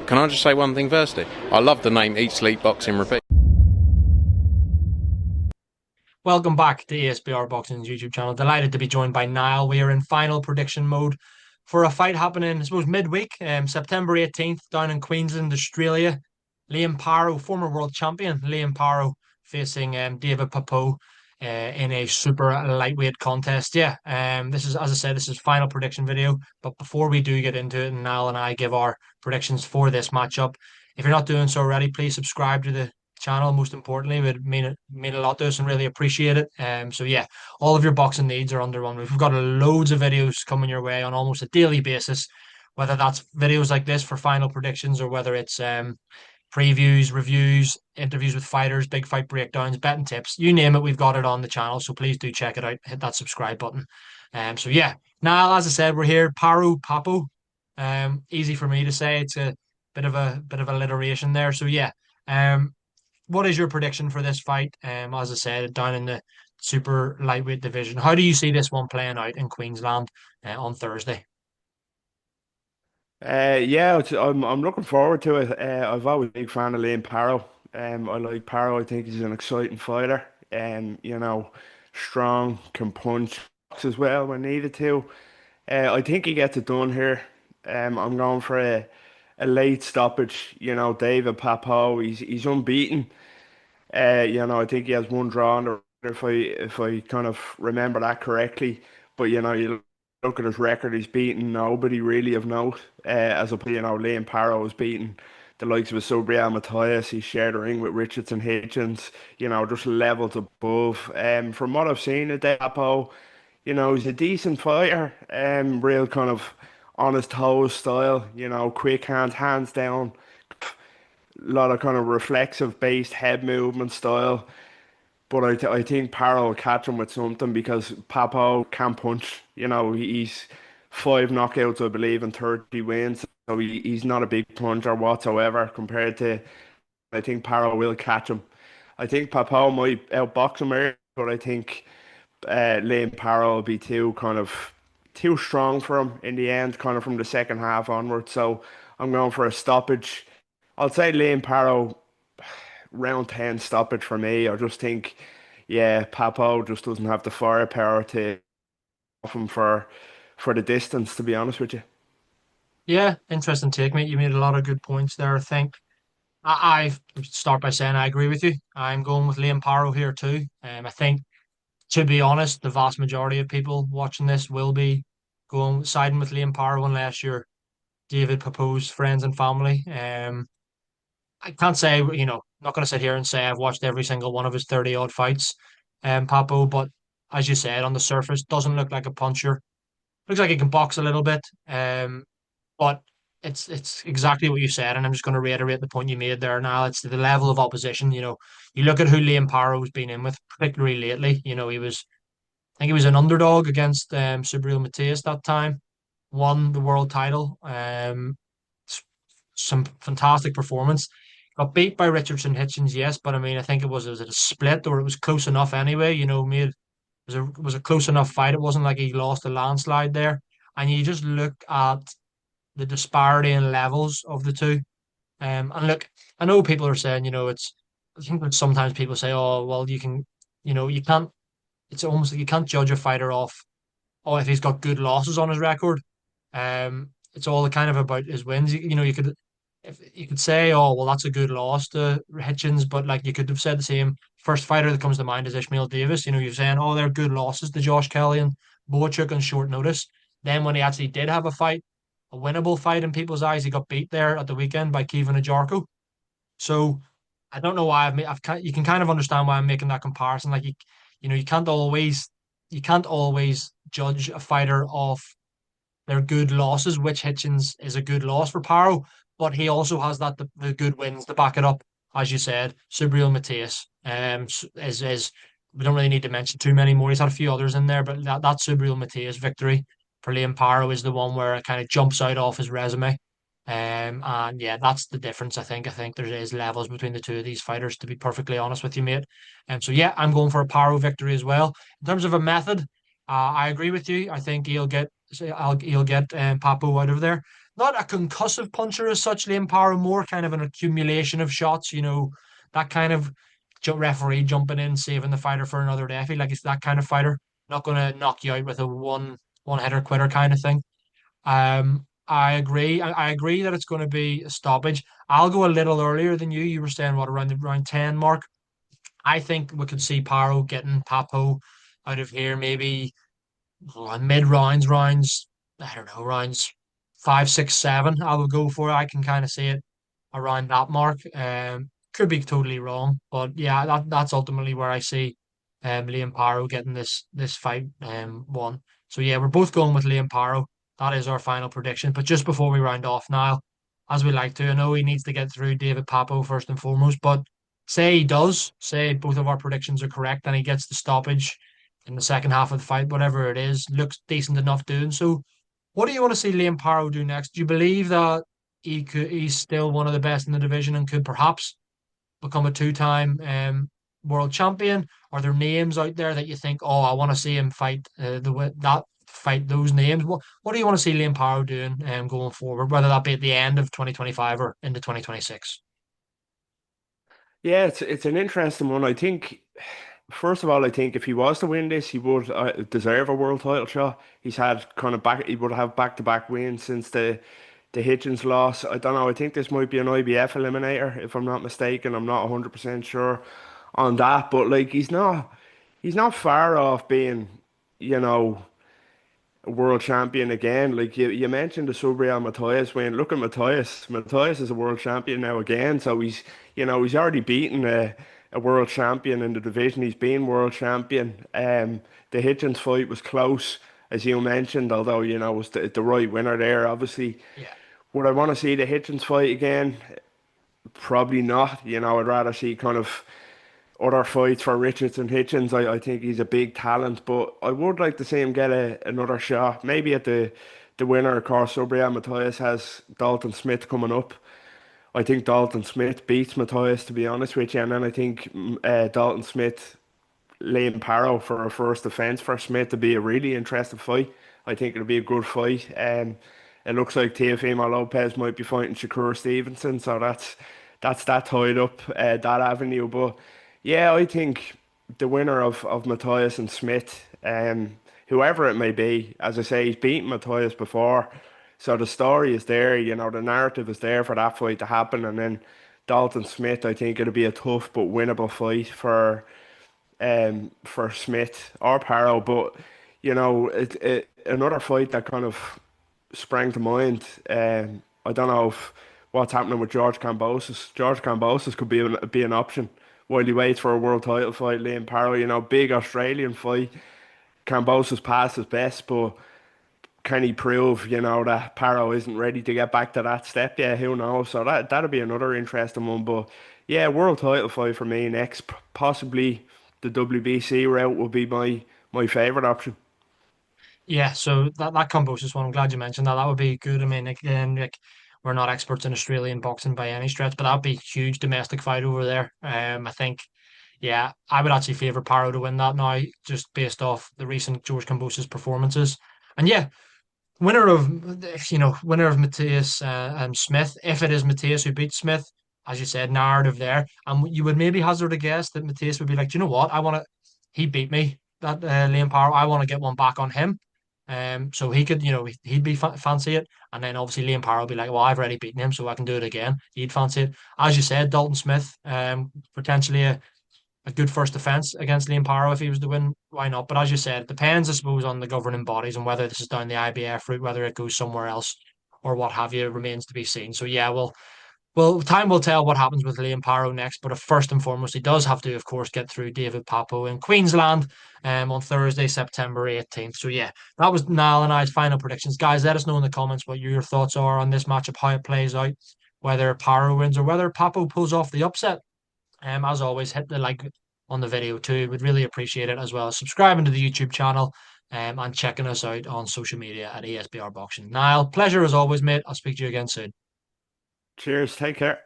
can I just say one thing firstly? I love the name Eat Sleep Boxing Repeat. Welcome back to ESBR Boxing's YouTube channel. Delighted to be joined by Niall. We are in final prediction mode for a fight happening, I suppose, midweek, September 18th, down in Queensland, Australia. Liam Paro, former world champion, Liam Paro facing David Papot in a super lightweight contest. Yeah, this is, as I said, this is final prediction video. But before we do get into it, and Niall and I give our predictions for this matchup, if you're not doing so already, please subscribe to the channel. Most importantly, would mean a lot to us and really appreciate it. So yeah, all of your boxing needs are under one roof. We've got loads of videos coming your way on almost a daily basis, whether that's videos like this for final predictions or whether it's previews, reviews, interviews with fighters, big fight breakdowns, betting tips, you name it, we've got it on the channel. So please do check it out. Hit that subscribe button. So yeah, now as I said, we're here. Paro Papo. Easy for me to say. It's a bit of alliteration there. So yeah. What is your prediction for this fight? As I said, down in the super lightweight division. How do you see this one playing out in Queensland on Thursday? Yeah, I'm looking forward to it. I've always been a big fan of Liam Paro. I like Paro. I think he's an exciting fighter. Strong, can punch as well when needed to. I think he gets it done here. I'm going for a late stoppage. David Papo, he's unbeaten. I think he has one draw under if I kind of remember that correctly. But you look at his record, he's beaten nobody really of note. Liam Paro has beaten the likes of Subriel Matthias. He shared a ring with Richardson Hitchens. Just levels above. From what I've seen of Depo, he's a decent fighter. Real kind of on his toes style. Quick hands down, a lot of kind of reflexive based head movement style. But I think Paro will catch him with something because Papo can punch. He's five knockouts, I believe, and 30 wins. So he's not a big puncher whatsoever compared to. I think Paro will catch him. I think Papo might outbox him early, but I think Liam Paro will be too strong for him in the end, kind of from the second half onwards. So I'm going for a stoppage. I'll say Liam Paro round 10 stoppage for me. I just think, yeah, Papo just doesn't have the firepower to off him for the distance, to be honest with you. Yeah, interesting take, mate. You made a lot of good points there, I think. I start by saying I agree with you. I'm going with Liam Paro here too. I think, to be honest, the vast majority of people watching this will be going siding with Liam Paro unless you're David Papo's friends and family. I can't say, not going to sit here and say I've watched every single one of his 30 odd fights, Papo, but as you said, on the surface, doesn't look like a puncher. Looks like he can box a little bit, but it's exactly what you said, and I'm just going to reiterate the point you made there now. It's the level of opposition. You look at who Liam Paro's been in with, particularly lately. I think he was an underdog against Subriel Matias that time, won the world title. Some fantastic performance. Got beat by Richardson Hitchens, yes, but I mean, I think was it a split or it was close enough anyway. Made it was a close enough fight. It wasn't like he lost a landslide there. And you just look at the disparity in levels of the two. And look, I know people are saying, it's. I think that sometimes people say, oh, well, you can't. It's almost like you can't judge a fighter off, oh, if he's got good losses on his record. It's all kind of about his wins. You could if you could say, oh, well, that's a good loss to Hitchens, but like you could have said the same. First fighter that comes to mind is Ishmael Davis. You're saying, oh, they're good losses to Josh Kelly and Boachuk on short notice. Then when he actually did have a fight, a winnable fight in people's eyes, he got beat there at the weekend by Kevin Ajarko. So I don't know why you can kind of understand why I'm making that comparison. Like you can't always judge a fighter off their good losses, which Hitchens is a good loss for Paro, but he also has the good wins to back it up. As you said, Subriel Matias is we don't really need to mention too many more. He's had a few others in there, but that Subriel Matias victory for Liam Paro is the one where it kind of jumps out off his resume. And yeah, that's the difference. I think there is levels between the two of these fighters, to be perfectly honest with you, mate. And so yeah, I'm going for a Paro victory as well. In terms of a method, I agree with you. I think he'll get Papo out of there. not a concussive puncher as such, Liam Paro, more kind of an accumulation of shots, that kind of referee jumping in, saving the fighter for another day. I feel like it's that kind of fighter, not going to knock you out with a one hitter quitter kind of thing. I agree. I agree that it's going to be a stoppage. I'll go a little earlier than you. You were saying what, around the round 10 mark. I think we could see Paro getting Papot out of here maybe mid rounds. I don't know, rounds 5, 6, 7. I would go for it. I can kind of see it around that mark. Could be totally wrong, but yeah, that's ultimately where I see Liam Paro getting this fight won. So yeah, we're both going with Liam Paro. That is our final prediction. But just before we round off now, as we like to, I know he needs to get through David Papo first and foremost, but say he does, say both of our predictions are correct and he gets the stoppage in the second half of the fight, whatever it is, looks decent enough doing so. What do you want to see Liam Paro do next? Do you believe that he's still one of the best in the division and could perhaps become a two-time world champion? Are there names out there that you think, oh, I want to see him fight those names? What do you want to see Liam Paro doing going forward, whether that be at the end of 2025 or into 2026? Yeah, it's an interesting one. I think, first of all, I think if he was to win this, he would deserve a world title shot. He would have back-to-back wins since the Hitchens loss. I don't know. I think this might be an IBF eliminator, if I'm not mistaken. I'm not 100% sure on that, but like he's not far off being, you know, a world champion again. Like you mentioned the Subriel Matthias win. Look at Matthias. Matthias is a world champion now again. So he's already beaten a world champion in the division. He's been world champion. The Hitchens fight was close, as you mentioned, although, it was the right winner there, obviously. Yeah. Would I want to see the Hitchens fight again? Probably not. I'd rather see kind of other fights for Richardson Hitchens. I think he's a big talent, but I would like to see him get another shot. Maybe at the winner, of course, Subriel Matthias has Dalton Smith coming up. I think Dalton Smith beats Matthias, to be honest with you, and then I think Dalton Smith Liam Paro for a first defense for Smith to be a really interesting fight. I think it'll be a good fight. It looks like Teofimo Lopez might be fighting Shakur Stevenson, so that's that tied up that avenue. But yeah, I think the winner of Matthias and Smith, whoever it may be, as I say, he's beaten Matthias before, so the story is there. The narrative is there for that fight to happen, and then Dalton Smith, I think it'll be a tough but winnable fight for Smith or Paro. But another fight that kind of sprang to mind. I don't know if what's happening with George Kambosos. George Kambosos could be an option while he waits for a world title fight. Liam Paro, big Australian fight. Kambosos passed his best, but can he prove, that Paro isn't ready to get back to that step? Yeah, who knows? So that'll be another interesting one. But yeah, world title fight for me next. Possibly the WBC route will be my favorite option. Yeah, so that Cambosis one, I'm glad you mentioned that. That would be good. I mean, again, like we're not experts in Australian boxing by any stretch, but that'd be a huge domestic fight over there. I think, yeah, I would actually favour Paro to win that now, just based off the recent George Cambosis performances. And yeah, winner of Matthias and Smith. If it is Matthias who beats Smith, as you said, narrative there, and you would maybe hazard a guess that Matthias would be like, do you know what? He beat me, that Liam Paro. I want to get one back on him. So he could, he'd be fancy it, and then obviously Liam Paro would be like, well, I've already beaten him, so I can do it again. He'd fancy it, as you said. Dalton Smith, potentially a good first defense against Liam Paro if he was to win. Why not? But as you said, it depends, I suppose, on the governing bodies and whether this is down the IBF route, whether it goes somewhere else or what have you, remains to be seen. So yeah, well, time will tell what happens with Liam Paro next. But first and foremost, he does have to, of course, get through David Papo in Queensland on Thursday, September 18th. So yeah, that was Niall and I's final predictions. Guys, let us know in the comments what your thoughts are on this matchup, how it plays out, whether Paro wins or whether Papo pulls off the upset. As always, hit the like on the video too. We'd really appreciate it, as well as subscribing to the YouTube channel and checking us out on social media at ESBR Boxing. Niall, pleasure as always, mate. I'll speak to you again soon. Cheers. Take care.